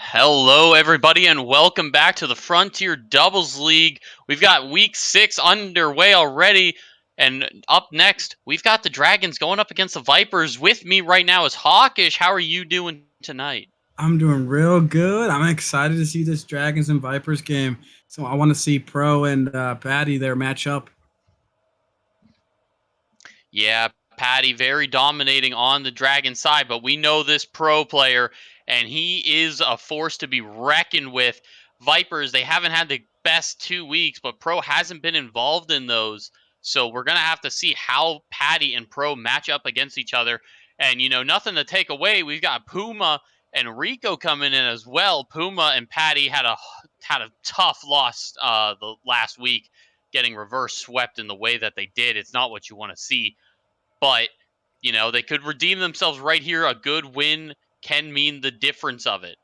Hello, everybody, and welcome back to the Frontier Doubles League. We've got week 6 underway already, and up next, we've got the Dragons going up against the Vipers. With me right now is Hawkish. How are you doing tonight? I'm doing real good. I'm excited to see this Dragons and Vipers game. So I want to see Pro and Patty there match up. Yeah, Patty very dominating on the Dragon side, but we know this Pro player, and he is a force to be reckoned with. Vipers, they haven't had the best 2 weeks, but Pro hasn't been involved in those. So we're going to have to see how Patty and Pro match up against each other. And, nothing to take away. We've got Puma and Rico coming in as well. Puma and Patty had a tough loss the last week, getting reverse swept in the way that they did. It's not what you want to see. But, they could redeem themselves right here. A good win can mean the difference of it.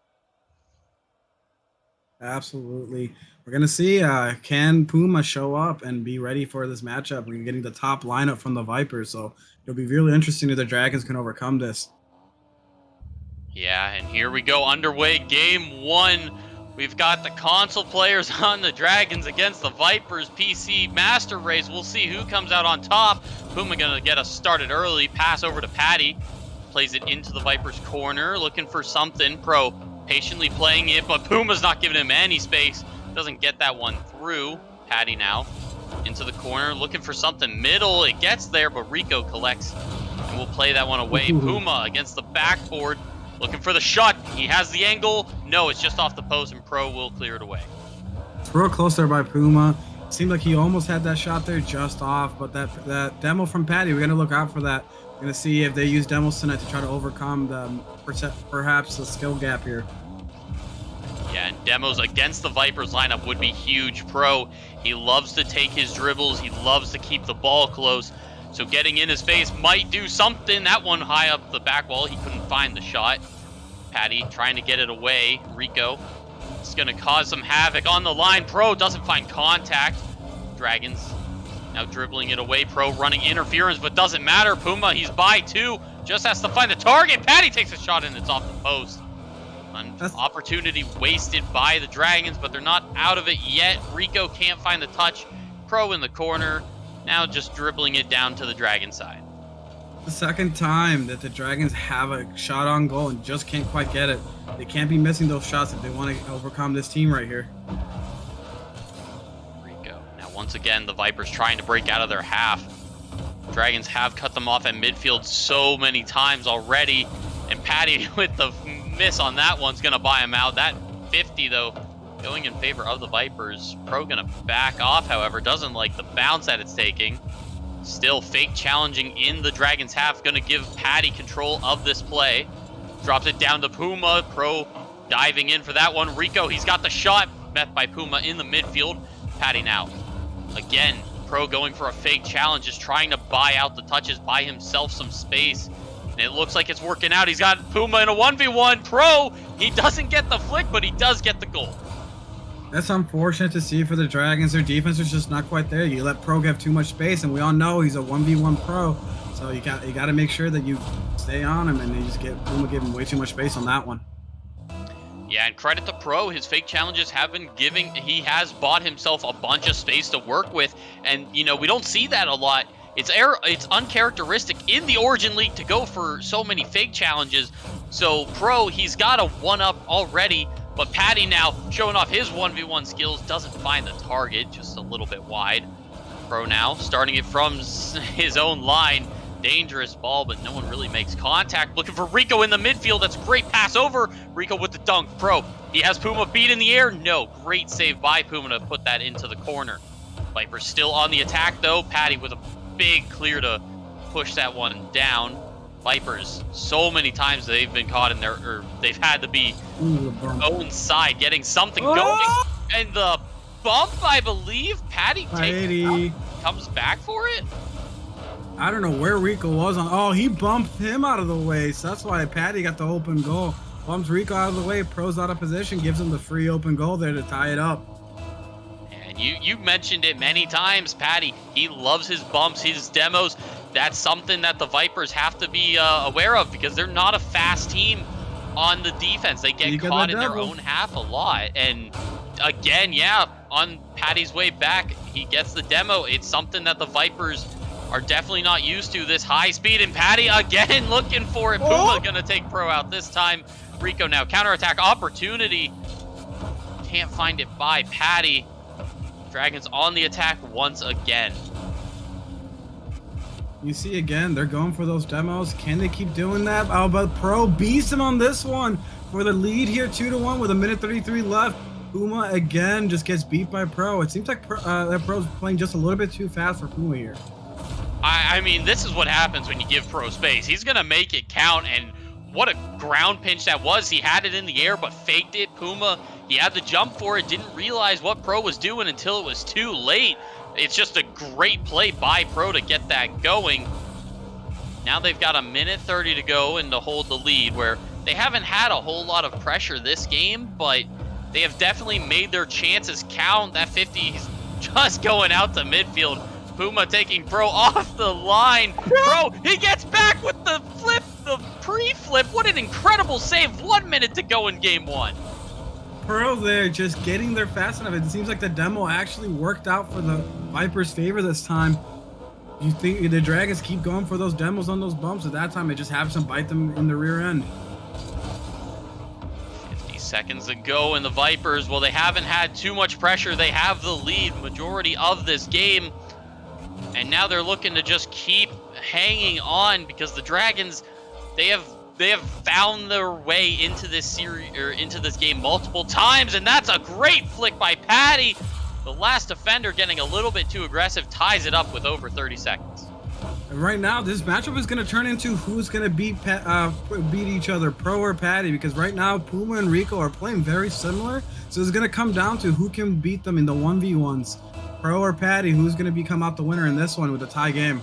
Absolutely. We're going to see can Puma show up and be ready for this matchup. We're getting the top lineup from the Vipers. So it'll be really interesting if the Dragons can overcome this. Yeah, and here we go, underway, game 1. We've got the console players on the Dragons against the Vipers PC Master Race. We'll see who comes out on top. Puma gonna get us started early. Pass over to Patty. Plays it into the Vipers corner, looking for something. Pro patiently playing it, but Puma's not giving him any space. Doesn't get that one through. Patty now into the corner, looking for something middle. It gets there, but Rico collects, and we'll play that one away. Puma against the backboard. Looking for the shot. He has the angle. No, it's just off the post, and Pro will clear it away. It's real close there by Puma. Seemed like he almost had that shot there just off, but that demo from Patty, we're going to look out for that. We're going to see if they use demos tonight to try to overcome perhaps the skill gap here. Yeah, and demos against the Vipers lineup would be huge. Pro, he loves to take his dribbles. He loves to keep the ball close. So getting in his face might do something. That one high up the back wall, he couldn't find the shot. Patty trying to get it away. Rico is going to cause some havoc on the line. Pro doesn't find contact. Dragons now dribbling it away. Pro running interference, but doesn't matter. Puma, he's by 2. Just has to find the target. Patty takes a shot, and it's off the post. An opportunity wasted by the Dragons, but they're not out of it yet. Rico can't find the touch. Pro in the corner. Now just dribbling it down to the Dragon side. The second time that the Dragons have a shot on goal and just can't quite get it. They can't be missing those shots if they want to overcome this team right here. Rico. Now once again, the Vipers trying to break out of their half. Dragons have cut them off at midfield so many times already. And Patty with the miss on that one's going to buy him out. That 50, though, going in favor of the Vipers. Pro gonna back off, however, doesn't like the bounce that it's taking. Still fake challenging in the Dragons half, gonna give Patty control of this play. Drops it down to Puma. Pro diving in for that one. Rico, he's got the shot, met by Puma in the midfield. Patty now. Again, Pro going for a fake challenge, just trying to buy out the touches, buy himself some space. And it looks like it's working out. He's got Puma in a 1v1. Pro, he doesn't get the flick, but he does get the goal. That's unfortunate to see for the Dragons. Their defense is just not quite there. You let Pro have too much space, and we all know he's a 1v1 Pro. So you got to make sure that you stay on him, and you just get Puma giving way too much space on that one. Yeah, and credit to Pro, his fake challenges have been giving. He has bought himself a bunch of space to work with, and we don't see that a lot. It's uncharacteristic in the Origin League to go for so many fake challenges. So Pro, he's got a 1-up already. But Patty now showing off his 1v1 skills, doesn't find the target, just a little bit wide. Pro now starting it from his own line. Dangerous ball, but no one really makes contact. Looking for Rico in the midfield. That's a great pass over. Rico with the dunk. Pro, he has Puma beat in the air. No, great save by Puma to put that into the corner. Viper's still on the attack, though. Patty with a big clear to push that one down. Vipers, so many times they've been caught in or they've had to be own side, getting something going. And the bump, I believe, Patty comes back for it. I don't know where Rico was on. Oh, he bumped him out of the way. So that's why Patty got the open goal. Bumps Rico out of the way. Pro's out of position. Gives him the free open goal there to tie it up. And you mentioned it many times, Patty. He loves his bumps, his demos. That's something that the Vipers have to be aware of because they're not a fast team on the defense. They get You got caught that in their double. own half a lot. And again, yeah, on Patty's way back, he gets the demo. It's something that the Vipers are definitely not used to, this high speed. And Patty again looking for it. Oh! Puma gonna take Pro out this time. Rico now counterattack opportunity. Can't find it by Patty. Dragons on the attack once again. You see again, they're going for those demos. Can they keep doing that? How about Pro beats him on this one for the lead here, 2-1 with 1:33 left. Puma again just gets beat by Pro. It seems like that Pro's playing just a little bit too fast for Puma here. I mean, this is what happens when you give Pro space. He's gonna make it count, and what a ground pinch that was. He had it in the air, but faked it. Puma, he had the jump for it, didn't realize what Pro was doing until it was too late. It's just a great play by Pro to get that going. Now they've got 1:30 to go and to hold the lead, where they haven't had a whole lot of pressure this game, but they have definitely made their chances count. That 50 is just going out to midfield. Puma taking Pro off the line. Pro, he gets back with the flip, the pre-flip. What an incredible save. 1 minute to go in game one. Pro there just getting there fast enough. It seems like the demo actually worked out for the Vipers' favor this time. You think the Dragons keep going for those demos on those bumps? At that time, it just happens to bite them in the rear end. 50 seconds to go, and the Vipers, well, they haven't had too much pressure. They have the lead majority of this game. And now they're looking to just keep hanging on, because the Dragons, they have found their way into this series, or into this game multiple times, and that's a great flick by Patty. The last defender getting a little bit too aggressive, ties it up with over 30 seconds. And right now, this matchup is going to turn into who's going to beat each other, Pro or Patty, because right now Puma and Rico are playing very similar. So it's going to come down to who can beat them in the 1v1s. Pro or Patty, who's going to come out the winner in this one with a tie game?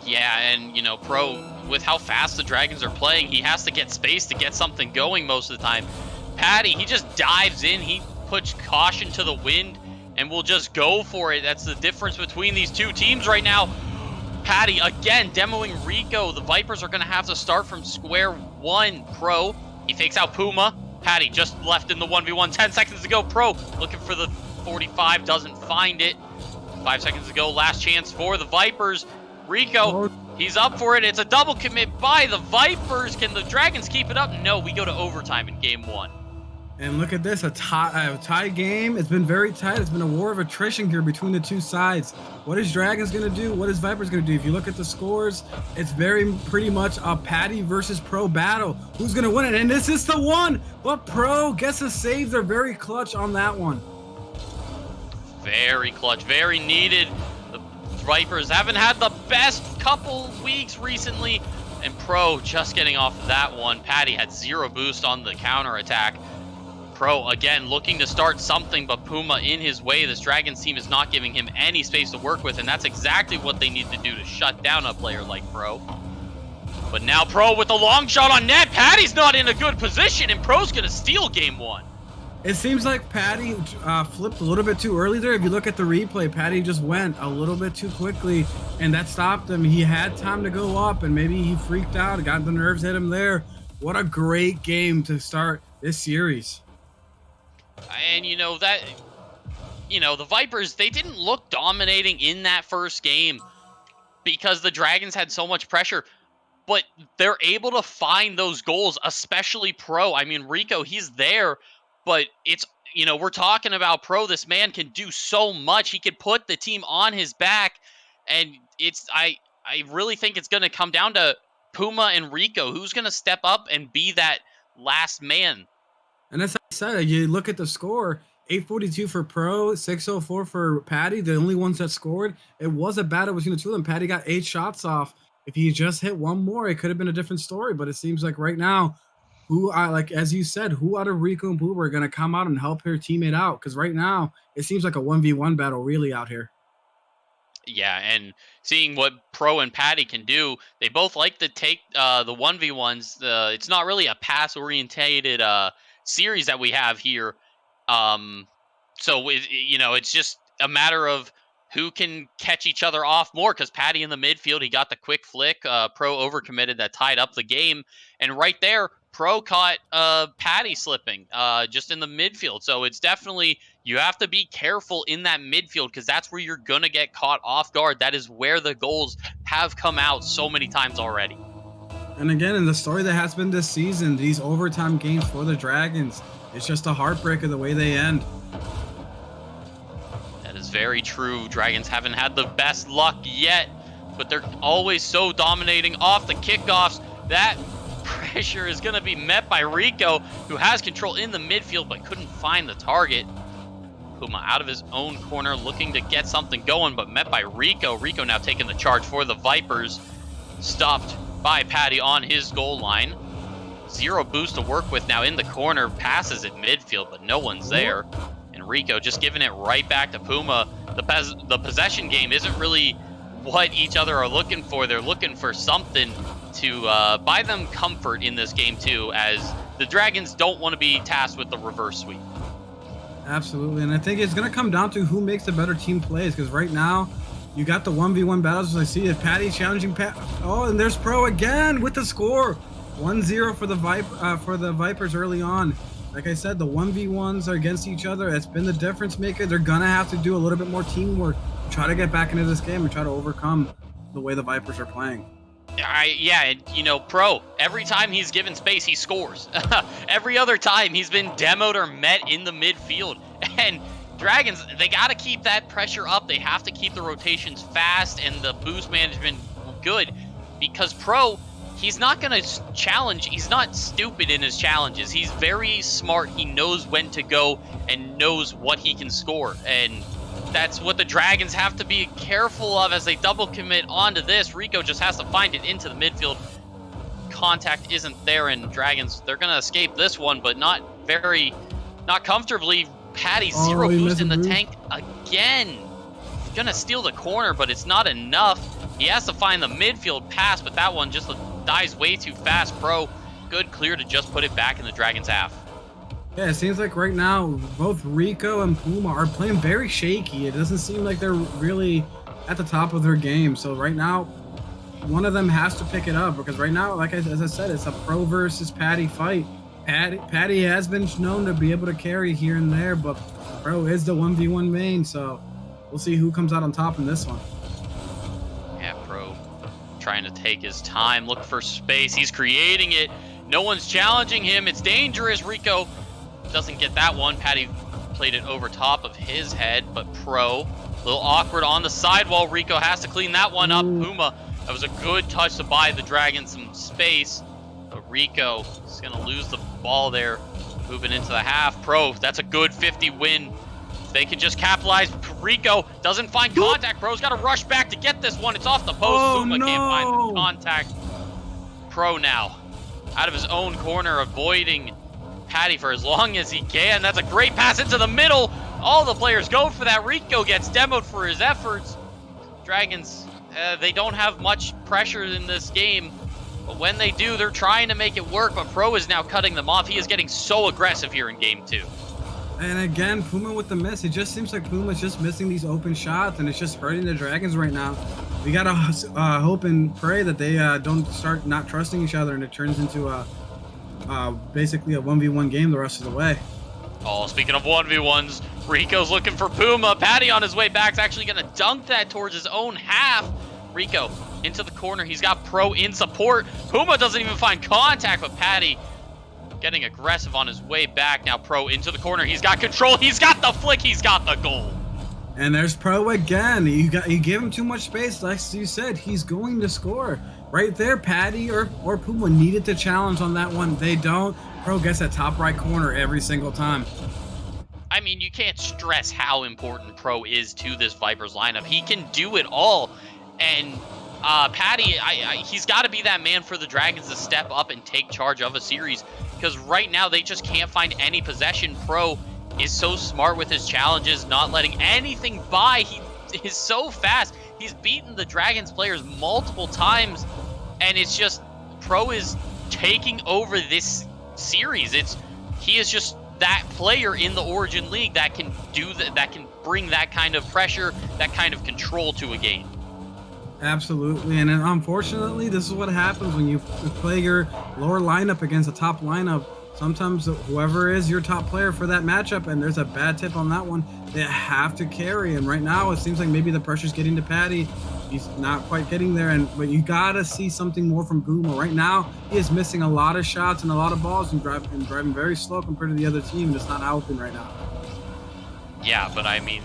Yeah, and, you know, Pro, with how fast the Dragons are playing, he has to get space to get something going most of the time. Patty, he just dives in, he puts caution to the wind, and will just go for it. That's the difference between these two teams right now. Patty, again, demoing Rico. The Vipers are going to have to start from square one. Pro, he fakes out Puma. Patty just left in the 1v1, 10 seconds to go. Pro, looking for the 45, doesn't find it. 5 seconds to go, last chance for the Vipers. Rico, he's up for it. It's a double commit by the Vipers. Can the Dragons keep it up? No, we go to overtime in game one. And look at this, a tie game. It's been very tight. It's been a war of attrition here between the two sides. What is Dragons going to do? What is Vipers going to do? If you look at the scores, it's pretty much a Patty versus Pro battle. Who's going to win it? And this is the one. But Pro gets a save. They're very clutch on that one. Very clutch, very needed. The Vipers haven't had the best couple weeks recently, and Pro just getting off of that one. Patty had 0 boost on the counterattack. Pro, again, looking to start something, but Puma in his way. This Dragons team is not giving him any space to work with, and that's exactly what they need to do to shut down a player like Pro. But now Pro with the long shot on net. Patty's not in a good position, and Pro's going to steal game one. It seems like Patty flipped a little bit too early there. If you look at the replay, Patty just went a little bit too quickly, and that stopped him. He had time to go up, and maybe he freaked out, got the nerves hit him there. What a great game to start this series. And the Vipers, they didn't look dominating in that first game because the Dragons had so much pressure, but they're able to find those goals, especially Pro. I mean, Rico, he's there, but it's, we're talking about Pro. This man can do so much. He could put the team on his back, and I really think it's going to come down to Puma and Rico. Who's going to step up and be that last man? And as I said, you look at the score, 842 for Pro, 604 for Patty, the only ones that scored. It was a battle between the two of them. Patty got 8 shots off. If he just hit one more, it could have been a different story. But it seems like right now, as you said, who out of Rico and Puma are going to come out and help their teammate out? Because right now, it seems like a 1v1 battle really out here. Yeah, and seeing what Pro and Patty can do, they both like to take the 1v1s. It's not really a pass-orientated series that we have here. So it's just a matter of who can catch each other off more, because Patty in the midfield, he got the quick flick. Pro overcommitted that tied up the game. And right there, Pro caught Patty slipping just in the midfield. So it's definitely, you have to be careful in that midfield because that's where you're going to get caught off guard. That is where the goals have come out so many times already. And again, in the story that has been this season, these overtime games for the Dragons, it's just a heartbreaker the way they end. That is very true. Dragons haven't had the best luck yet, but they're always so dominating off the kickoffs. That pressure is going to be met by Rico, who has control in the midfield but couldn't find the target. Puma out of his own corner looking to get something going, but met by Rico. Rico now taking the charge for the Vipers. Stopped by Patty on his goal line. Zero boost to work with now in the corner. Passes at midfield, but no one's there. And Rico just giving it right back to Puma. The possession game isn't really what each other are looking for. They're looking for something to buy them comfort in this game too, as the Dragons don't want to be tasked with the reverse sweep. Absolutely, and I think it's going to come down to who makes the better team plays, because right now you got the 1v1 battles. I see it, Patty challenging Pat. Oh, and there's Pro again with the score. 1-0 for the Vipers early on. Like I said, the 1v1s are against each other. That's been the difference maker. They're going to have to do a little bit more teamwork, try to get back into this game and try to overcome the way the Vipers are playing. Yeah, and you know, Pro, every time he's given space, he scores. Every other time he's been demoed or met in the midfield. And Dragons, they got to keep that pressure up. They have to keep the rotations fast and the boost management good, because Pro, he's not going to challenge. He's not stupid in his challenges. He's very smart. He knows when to go and knows what he can score. And that's what the Dragons have to be careful of as they double commit onto this. Rico just has to find it into the midfield. Contact isn't there, and Dragons, they're going to escape this one, but not comfortably. Patty, zero boost in the tank again. He's going to steal the corner, but it's not enough. He has to find the midfield pass, but that one just dies way too fast. Pro, good clear to just put it back in the Dragons' half. Yeah, it seems like right now both Rico and Puma are playing very shaky. It doesn't seem like they're really at the top of their game. So right now, one of them has to pick it up, because right now, as I said, it's a Pro versus Patty fight. Patty has been known to be able to carry here and there, but Pro is the 1v1 main, so we'll see who comes out on top in this one. Yeah, Pro trying to take his time, look for space. He's creating it. No one's challenging him. It's dangerous. Rico doesn't get that one. Patty played it over top of his head, but Pro, a little awkward on the sidewall. Rico has to clean that one up. Puma, that was a good touch to buy the Dragons some space, but Rico is going to lose the ball there, moving into the half. Pro, that's a good 50 win. If they can just capitalize. Rico doesn't find contact. Pro's got to rush back to get this one. It's off the post. Puma can't find the contact. Pro now out of his own corner, avoiding Patty for as long as he can. That's a great pass into the middle. All the players go for that. Rico gets demoed for his efforts. Dragons, they don't have much pressure in this game, but when they do, they're trying to make it work, but Pro is now cutting them off. He is getting so aggressive here in game 2. And again, Puma with the miss. It just seems like Puma's just missing these open shots, and it's just hurting the Dragons right now. We gotta hope and pray that they don't start not trusting each other, and it turns into basically a 1v1 game the rest of the way. Oh, speaking of 1v1s, Rico's looking for Puma. Patty on his way back is actually going to dunk that towards his own half. Rico into the corner. He's got Pro in support. Puma doesn't even find contact, but Patty getting aggressive on his way back. Now Pro into the corner. He's got control. He's got the flick. He's got the goal. And there's Pro again. You give him too much space. Like you said, he's going to score. Right there, Patty or Puma needed to challenge on that one. They don't. Pro gets that top right corner every single time. I mean, you can't stress how important Pro is to this Vipers lineup. He can do it all. And Patty, he's got to be that man for the Dragons to step up and take charge of a series, because right now they just can't find any possession. Pro is so smart with his challenges, not letting anything by. He is so fast. He's beaten the Dragons players multiple times, and it's just Pro is taking over this series. He is just that player in the Origin League that can do that, that can bring that kind of pressure, that kind of control to a game. Absolutely, and unfortunately, this is what happens when you play your lower lineup against a top lineup. Sometimes whoever is your top player for that matchup, and there's a bad tip on that one, they have to carry. And right now, it seems like maybe the pressure's getting to Patty. He's not quite getting there, but you gotta see something more from Puma. Right now, he is missing a lot of shots and a lot of balls and driving very slow compared to the other team, and it's not helping right now. Yeah, but I mean,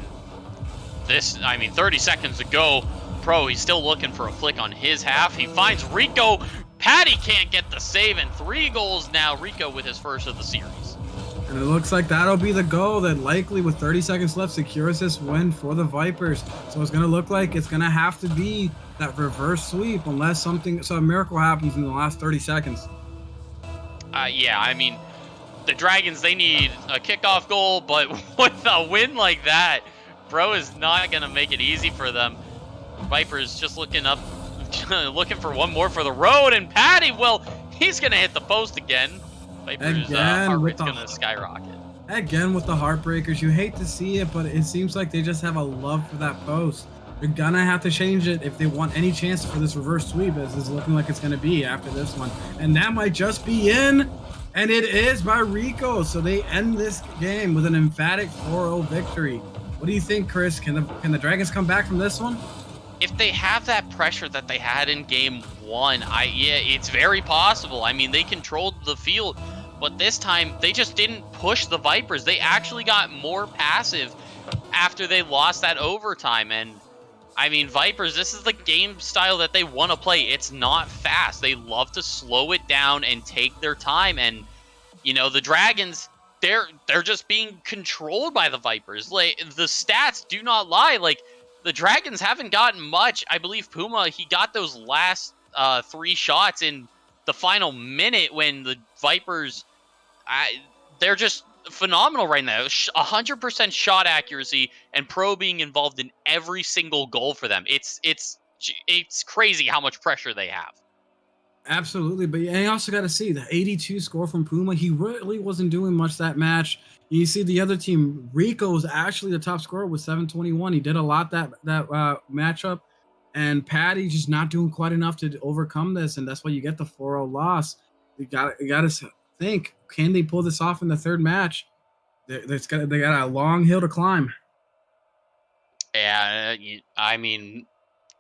30 seconds to go. Pro, he's still looking for a flick on his half. He finds Rico. Patty can't get the save, and 3 goals now. Rico with his first of the series. And it looks like that'll be the goal that likely, with 30 seconds left, secures this win for the Vipers. So it's going to look like it's going to have to be that reverse sweep unless a miracle happens in the last 30 seconds. Yeah, I mean, the Dragons, they need a kickoff goal, but with a win like that, Pro is not going to make it easy for them. Vipers just looking for one more for the road, and Patty, well, he's going to hit the post again. Vipers' heart rate's going to skyrocket. Again with the Heartbreakers, you hate to see it, but it seems like they just have a love for that post. They're going to have to change it if they want any chance for this reverse sweep, as it's looking like it's going to be after this one. And that might just be in, and it is by Rico. So they end this game with an emphatic 4-0 victory. What do you think, Chris? Can the Dragons come back from this one? If they have that pressure that they had in game 1, yeah, it's very possible. I mean, they controlled the field, but this time they just didn't push the Vipers. They actually got more passive after they lost that overtime. And I mean, Vipers, this is the game style that they want to play. It's not fast. They love to slow it down and take their time. And you know, the Dragons, they're just being controlled by the Vipers. Like, the stats do not lie. Like, the Dragons haven't gotten much. I believe Puma, he got those last 3 shots in the final minute when the Vipers, they're just phenomenal right now. 100% shot accuracy, and Pro being involved in every single goal for them. It's crazy how much pressure they have. Absolutely, but you also got to see the 82 score from Puma. He really wasn't doing much that match. You see the other team, Rico was actually the top scorer with 721. He did a lot that matchup, and Patty just not doing quite enough to overcome this, and that's why you get the 4-0 loss. You got to think, can they pull this off in the third match? They got a long hill to climb. Yeah, I mean,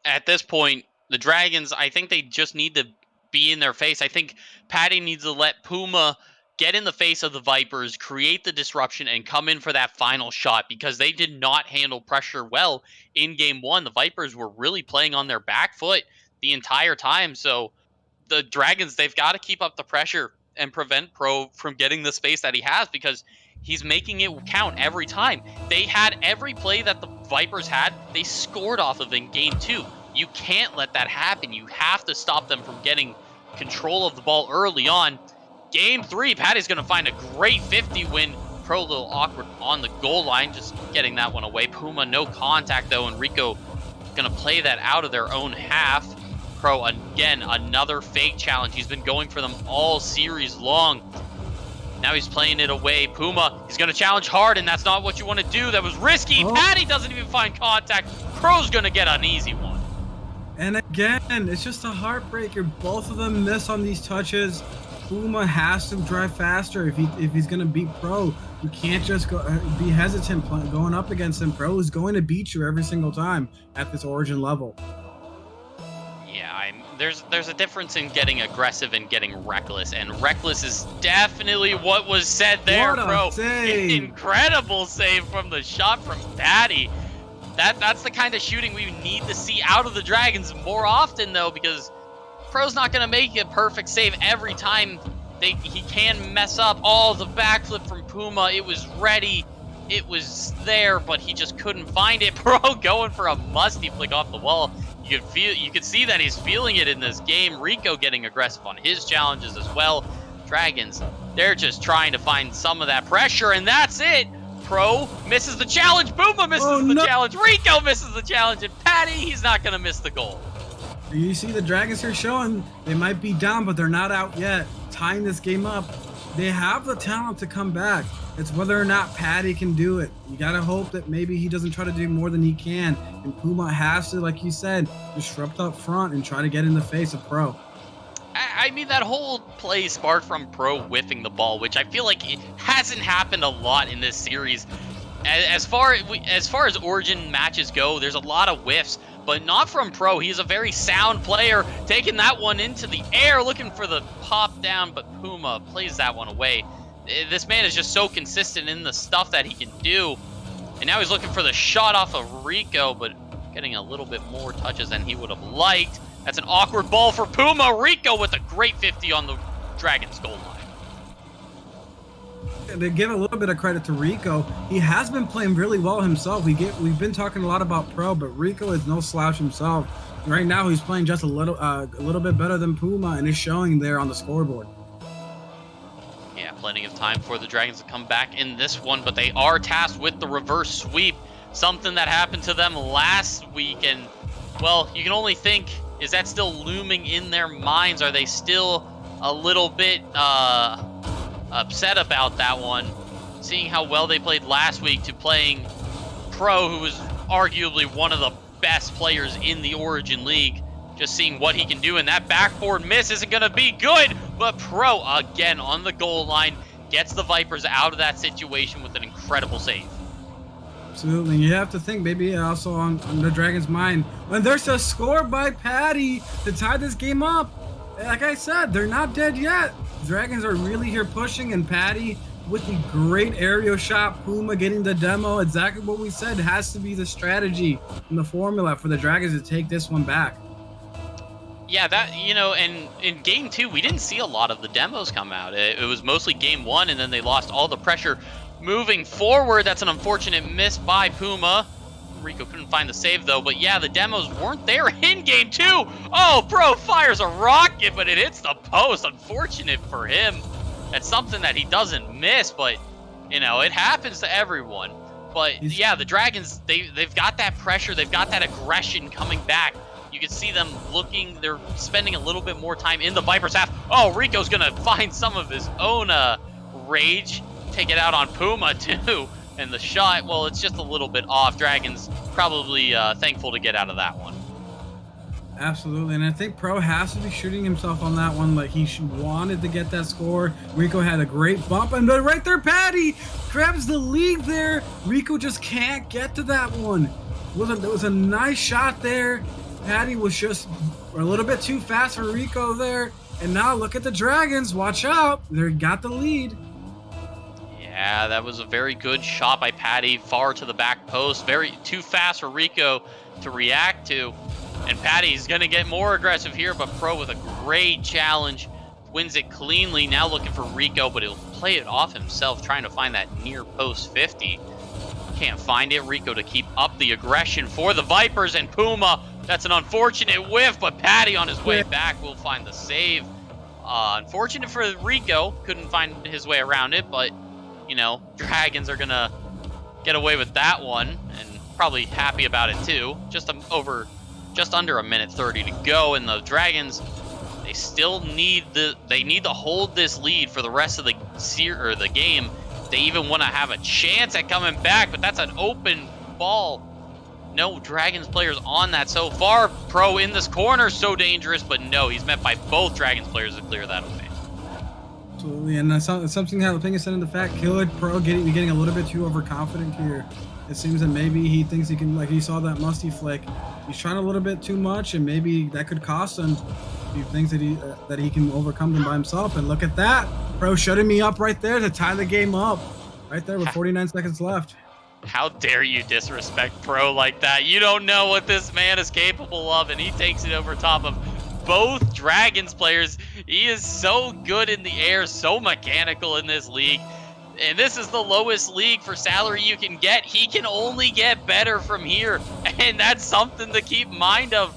at this point, the Dragons, I think they just need to be in their face. I think Patty needs to let Puma get in the face of the Vipers, create the disruption, and come in for that final shot, because they did not handle pressure well in game 1. The Vipers were really playing on their back foot the entire time. So the Dragons, they've got to keep up the pressure and prevent Pro from getting the space that he has, because he's making it count every time. They had every play that the Vipers had, they scored off of in game 2. You can't let that happen. You have to stop them from getting control of the ball early on. Game 3, Patty's going to find a great 50 win. Pro a little awkward on the goal line, just getting that one away. Puma, no contact, though, and Rico going to play that out of their own half. Pro, again, another fake challenge. He's been going for them all series long. Now he's playing it away. Puma, he's going to challenge hard, and that's not what you want to do. That was risky. Oh. Patty doesn't even find contact. Pro's going to get an easy one. And again, it's just a heartbreaker. Both of them miss on these touches. Puma has to drive faster if he's going to beat Pro. You can't just be hesitant going up against him. Pro is going to beat you every single time at this Origin level. Yeah, there's a difference in getting aggressive and getting reckless, and reckless is definitely what was said there, Pro. Incredible save from the shot from Patty. That's the kind of shooting we need to see out of the Dragons more often, though, because Pro's not going to make a perfect save every time. He can mess up. Oh, the backflip from Puma. It was ready. It was there, but he just couldn't find it. Pro going for a musty flick off the wall. You could see that he's feeling it in this game. Rico getting aggressive on his challenges as well. Dragons, they're just trying to find some of that pressure, and that's it. Pro misses the challenge. Puma misses the challenge. Rico misses the challenge, and Patty, he's not going to miss the goal. You see the Dragons are showing they might be down, but they're not out yet. Tying this game up, they have the talent to come back. It's whether or not Patty can do it. You gotta hope that maybe he doesn't try to do more than he can. And Puma has to, like you said, disrupt up front and try to get in the face of Pro. I mean, that whole play sparked from Pro whiffing the ball, which I feel like it hasn't happened a lot in this series. As far as Origin matches go, there's a lot of whiffs, but not from Pro. He's a very sound player, taking that one into the air, looking for the pop down, but Puma plays that one away. This man is just so consistent in the stuff that he can do. And now he's looking for the shot off of Rico, but getting a little bit more touches than he would have liked. That's an awkward ball for Puma. Rico with a great 50 on the Dragons goal line. To give a little bit of credit to Rico, he has been playing really well himself. We've been talking a lot about Pro, but Rico is no slouch himself. Right now, he's playing just a little bit better than Puma, and is showing there on the scoreboard. Yeah, plenty of time for the Dragons to come back in this one, but they are tasked with the reverse sweep, something that happened to them last week, and, well, you can only think, is that still looming in their minds? Are they still a little bit upset about that one, seeing how well they played last week to playing Pro, who was arguably one of the best players in the Origin League? Just seeing what he can do, and that backboard miss isn't going to be good, but Pro, again, on the goal line, gets the Vipers out of that situation with an incredible save. Absolutely, and you have to think maybe also on the Dragons' mind, when there's a score by Patty to tie this game up, like I said, they're not dead yet. Dragons are really here pushing, and Patty with the great aerial shot, Puma getting the demo, exactly what we said, has to be the strategy and the formula for the Dragons to take this one back. Yeah, that, you know, and in game 2, we didn't see a lot of the demos come out. It was mostly game 1, and then they lost all the pressure moving forward. That's an unfortunate miss by Puma. Rico couldn't find the save, though, but yeah, the demos weren't there in game 2. Oh, Pro fires a rocket, but it hits the post. Unfortunate for him. That's something that he doesn't miss, but, you know, it happens to everyone. But, yeah, the Dragons, they've got that pressure. They've got that aggression coming back. You can see them looking, they're spending a little bit more time in the Vipers half. Oh, Rico's going to find some of his own rage, take it out on Puma, too. And the shot, well, it's just a little bit off. Dragons probably thankful to get out of that one. Absolutely, and I think Pro has to be shooting himself on that one. Like, he wanted to get that score. Rico had a great bump, and right there, Patty grabs the lead there. Rico just can't get to that one. It was a nice shot there. Patty was just a little bit too fast for Rico there. And now look at the Dragons. Watch out. They got the lead. Yeah, that was a very good shot by Patty, far to the back post. Too fast for Rico to react to. And Patty's going to get more aggressive here, but Pro with a great challenge. Wins it cleanly. Now looking for Rico, but he'll play it off himself, trying to find that near post 50. Can't find it. Rico to keep up the aggression for the Vipers, and Puma. That's an unfortunate whiff, but Patty on his way back will find the save. Unfortunate for Rico. Couldn't find his way around it, but, you know, Dragons are going to get away with that one, and probably happy about it too. Just under a minute 30 to go, and the Dragons, they still need to hold this lead for the rest of the game. They even want to have a chance at coming back, but that's an open ball. No Dragons players on that so far. Pro in this corner, so dangerous, but no, he's met by both Dragons players to clear that away. Absolutely, and something I think is in the fact, Killed Pro getting a little bit too overconfident here. It seems that maybe he thinks he can, like he saw that musty flick. He's trying a little bit too much, and maybe that could cost him. He thinks that he can overcome them by himself. And look at that, Pro shutting me up right there to tie the game up, right there with 49 seconds left. How dare you disrespect Pro like that? You don't know what this man is capable of, and he takes it over top of both Dragons players. He is so good in the air, so mechanical in this league. And this is the lowest league for salary you can get. He can only get better from here. And that's something to keep mind of.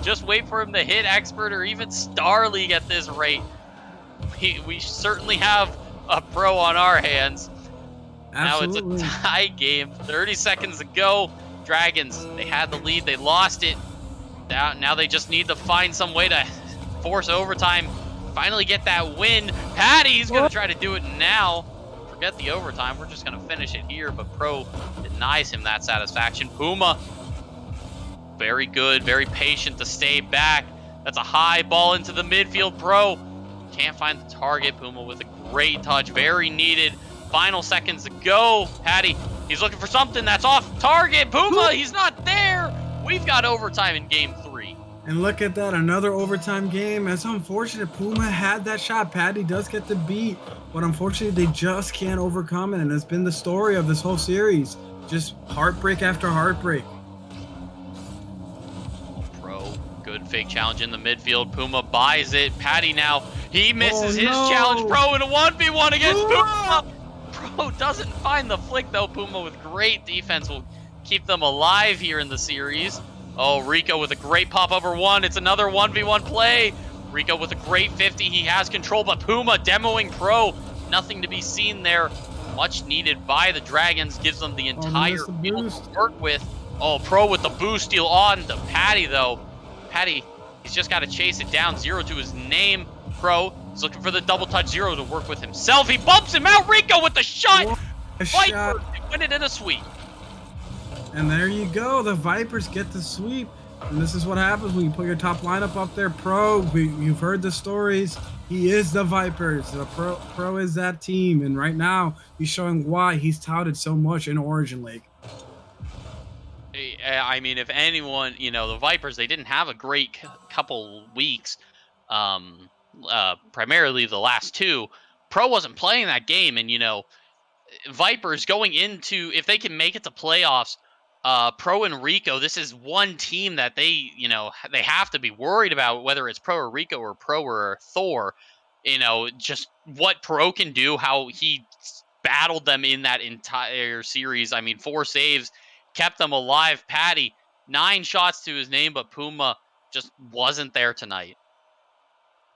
Just wait for him to hit Expert or even Star League at this rate. We certainly have a Pro on our hands. Absolutely. Now it's a tie game. 30 seconds to go. Dragons, they had the lead. They lost it. Now they just need to find some way to force overtime. Finally get that win. Patty's going to try to do it now. Forget the overtime. We're just going to finish it here, but Pro denies him that satisfaction. Puma, very good, very patient to stay back. That's a high ball into the midfield. Pro can't find the target. Puma with a great touch, very needed. Final seconds to go. Patty, he's looking for something that's off target. Puma, he's not there. We've got overtime in game 3. And look at that, another overtime game. It's unfortunate. Puma had that shot. Patty does get the beat, but unfortunately, they just can't overcome it. And it's been the story of this whole series. Just heartbreak after heartbreak. Pro, good fake challenge in the midfield. Puma buys it. Patty now, he misses his challenge. Pro in a 1v1 against Puma. Pro doesn't find the flick, though. Puma with great defense will keep them alive here in the series. Oh, Rico with a great pop over 1. It's another 1v1 play. Rico with a great 50. He has control, but Puma demoing Pro. Nothing to be seen there. Much needed by the Dragons. Gives them the entire field to work with. Oh, Pro with the boost steal on to Patty, though. Patty, he's just got to chase it down. 0 to his name. Pro is looking for the double touch. 0 to work with himself. He bumps him out. Rico with the shot. Viper, they win it in a sweep. And there you go. The Vipers get the sweep. And this is what happens when you put your top lineup up there. Pro, you've heard the stories. He is the Vipers. The Pro is that team. And right now, he's showing why he's touted so much in Origin League. I mean, if anyone, the Vipers, they didn't have a great couple weeks. Primarily the last 2. Pro wasn't playing that game. And, Vipers going into, if they can make it to playoffs, Pro and Rico, this is one team that they have to be worried about, whether it's Pro or Rico or Pro or Thor. Just what Pro can do, how he battled them in that entire series. I mean, 4 saves, kept them alive. Patty, 9 shots to his name, but Puma just wasn't there tonight.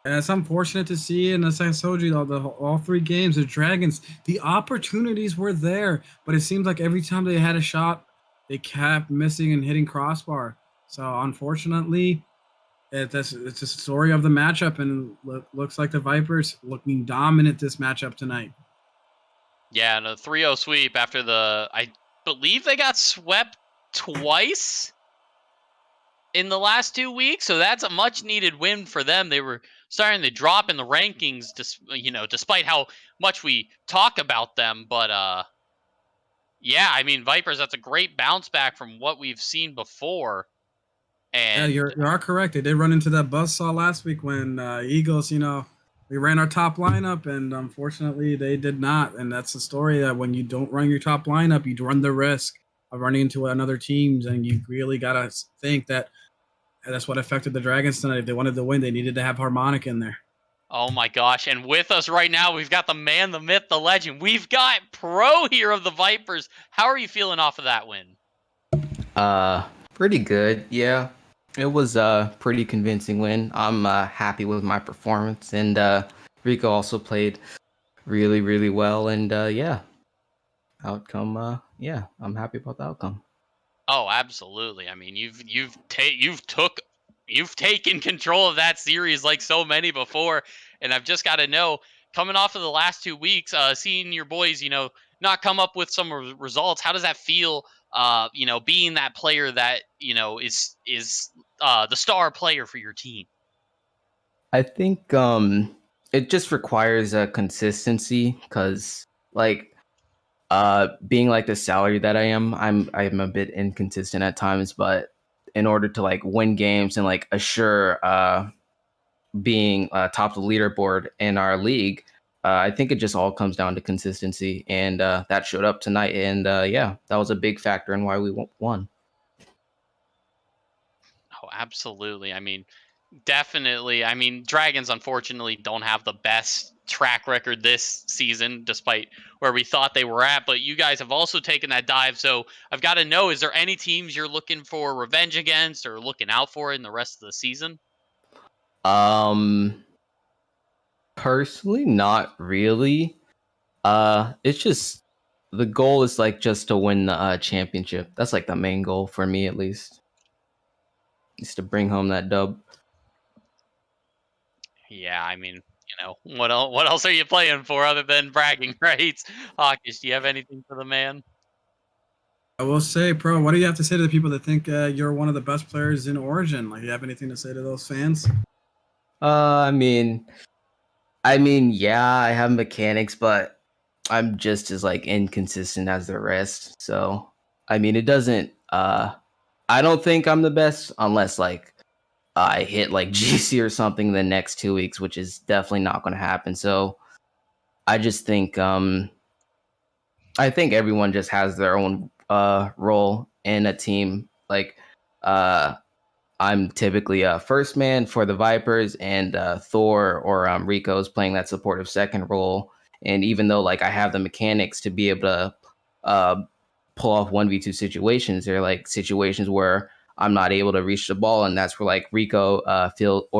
And it's unfortunate to see, and as I told you, all 3 games, the Dragons, the opportunities were there, but it seems like every time they had a shot, they kept missing and hitting crossbar. So unfortunately, it's a story of the matchup, and looks like the Vipers looking dominant this matchup tonight. Yeah, and a 3-0 sweep after I believe they got swept twice in the last 2 weeks. So that's a much needed win for them. They were starting to drop in the rankings, despite how much we talk about them. But yeah, I mean, Vipers, that's a great bounce back from what we've seen before. And yeah, you are correct. They did run into that buzzsaw last week when Eagles, we ran our top lineup, and unfortunately they did not. And that's the story, that when you don't run your top lineup, you run the risk of running into another teams, and you really got to think that that's what affected the Dragons tonight. If they wanted to win, they needed to have Harmonic in there. Oh my gosh, and with us right now, we've got the man, the myth, the legend. We've got Pro here of the Vipers. How are you feeling off of that win? Pretty good, yeah. It was a pretty convincing win. I'm happy with my performance, and Rico also played really, really well, and yeah. Outcome, yeah, I'm happy about the outcome. Oh, absolutely. I mean, you've taken control of that series like so many before, and I've just got to know, coming off of the last 2 weeks, seeing your boys, not come up with some results. How does that feel? Being that player that is the star player for your team. I think it just requires a consistency, because being like the salary that I'm a bit inconsistent at times, but in order to win games and assure being top of the leaderboard in our league, I think it just all comes down to consistency, and that showed up tonight, and yeah, that was a big factor in why we won. Oh, absolutely. I mean, definitely. I mean, Dragons unfortunately don't have the best track record this season, despite where we thought they were at, but you guys have also taken that dive. So I've got to know, is there any teams you're looking for revenge against or looking out for in the rest of the season? Personally, not really. It's just, the goal is just to win the championship. That's the main goal for me, at least. Is to bring home that dub. Yeah, I mean, What else are you playing for other than bragging rights? Hawkish, do you have anything for the man? I will say, Pro, what do you have to say to the people that think you're one of the best players in Origin? Like, you have anything to say to those fans? I mean, yeah, I have mechanics, but I'm just as like inconsistent as the rest. So, I mean, it doesn't. I don't think I'm the best unless like I hit like GC or something the next 2 weeks, which is definitely not going to happen. So, I just think I think everyone just has their own role in a team. Like, uh, I'm typically a first man for the Vipers, and Thor or Rico is playing that supportive second role. And even though like I have the mechanics to be able to uh, pull off 1v2 situations, they're like situations where I'm not able to reach the ball, and that's where like Rico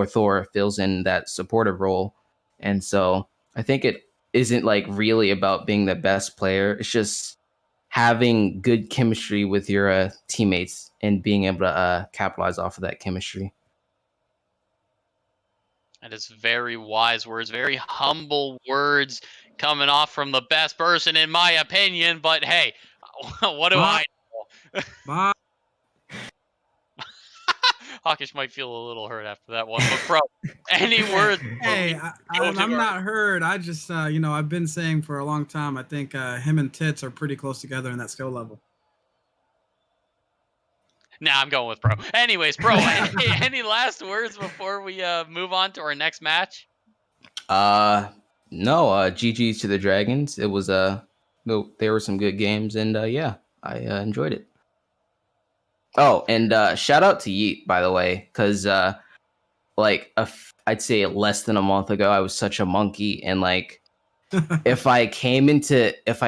Thor fills in that supportive role. And so I think it isn't like really about being the best player. It's just having good chemistry with your teammates and being able to capitalize off of that chemistry. That is very wise words, very humble words coming off from the best person, in my opinion. But hey, what do Bye. I know? Bye. Hawkish might feel a little hurt after that one. But, bro, any words before we Hey, go to I'm our... not hurt. I just, I've been saying for a long time, I think him and Tits are pretty close together in that skill level. Nah, I'm going with Pro. Anyways, Pro, any last words before we move on to our next match? No, GG's to the Dragons. It was no, there were some good games, and yeah, I enjoyed it. Oh, and shout out to Yeet, by the way, because like I'd say less than a month ago, I was such a monkey, and like if I came into this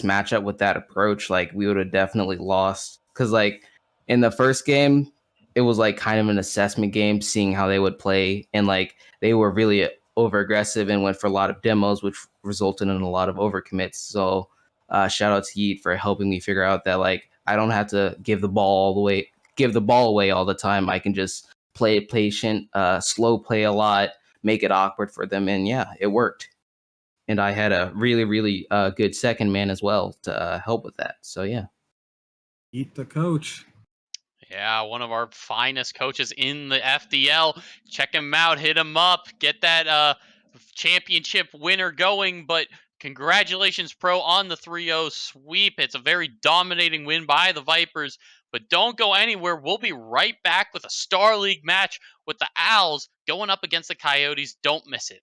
matchup with that approach, like we would have definitely lost. Because like in the first game, it was like kind of an assessment game, seeing how they would play, and like they were really over aggressive and went for a lot of demos, which resulted in a lot of overcommits. So shout out to Yeet for helping me figure out that like I don't have to give the ball away all the time. I can just play it patient, slow play a lot, make it awkward for them, and yeah, it worked. And I had a really, really good second man as well to help with that. So yeah. Eat the coach. Yeah, one of our finest coaches in the FDL. Check him out, hit him up, get that championship winner going. But congratulations, Pro, on the 3-0 sweep. It's a very dominating win by the Vipers. But don't go anywhere. We'll be right back with a Star League match with the Owls going up against the Coyotes. Don't miss it.